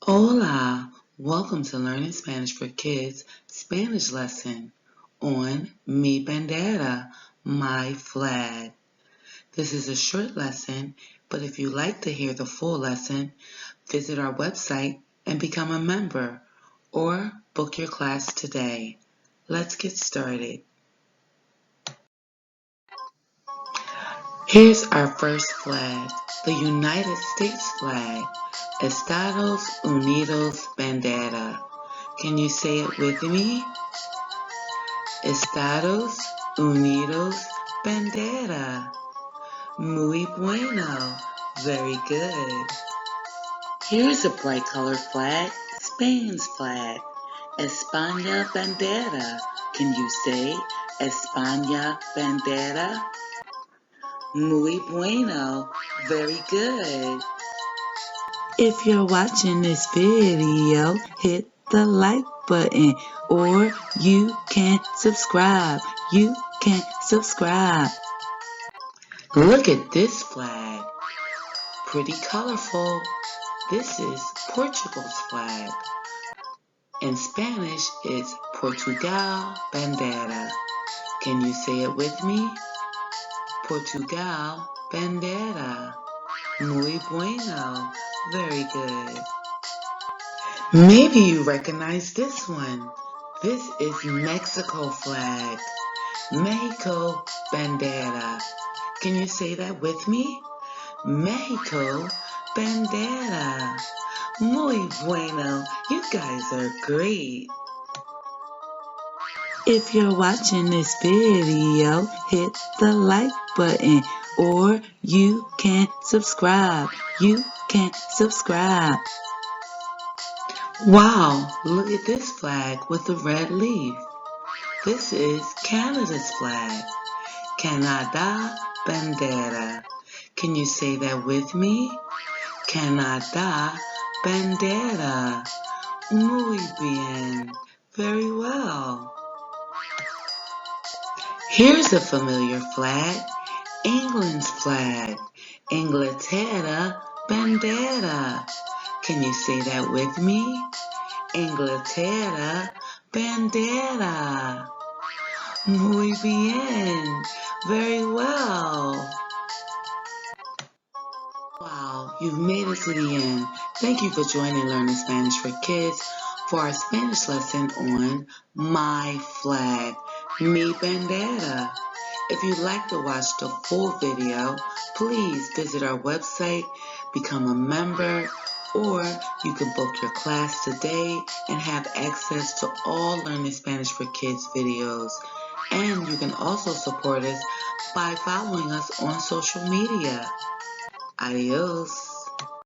Hola, welcome to Learning Spanish for Kids Spanish lesson on Mi Bandera, my flag. This is a short lesson, but if you'd like to hear the full lesson, visit our website and become a member or book your class today. Let's get started. Here's our first flag, the United States flag, Estados Unidos Bandera. Can you say it with me? Estados Unidos Bandera. Muy bueno. Very good. Here's a bright colored flag, Spain's flag, España Bandera. Can you say España Bandera? Muy bueno. Very good. If you're watching this video, hit the like button or you can subscribe. Look at this flag. Pretty colorful. This is Portugal's flag. In Spanish, it's Portugal Bandera. Can you say it with me? Portugal Bandera. Muy bueno. Very good. Maybe you recognize this one. This is Mexico flag. Mexico Bandera. Can you say that with me? Mexico Bandera. Muy bueno. You guys are great. If you're watching this video, hit the like button or you can subscribe. Wow, look at this flag with the red leaf. This is Canada's flag. Canada Bandera. Can you say that with me? Canada Bandera. Muy bien. Very well. Here's a familiar flag, England's flag. Inglaterra Bandera. Can you say that with me? Inglaterra Bandera. Muy bien. Very well. Wow, you've made it to the end. Thank you for joining Learning Spanish for Kids for our Spanish lesson on My Flag, Mi Bandera. If you'd like to watch the full video, please visit our website, become a member, or you can book your class today and have access to all Learning Spanish for Kids videos. And you can also support us by following us on social media. Adios.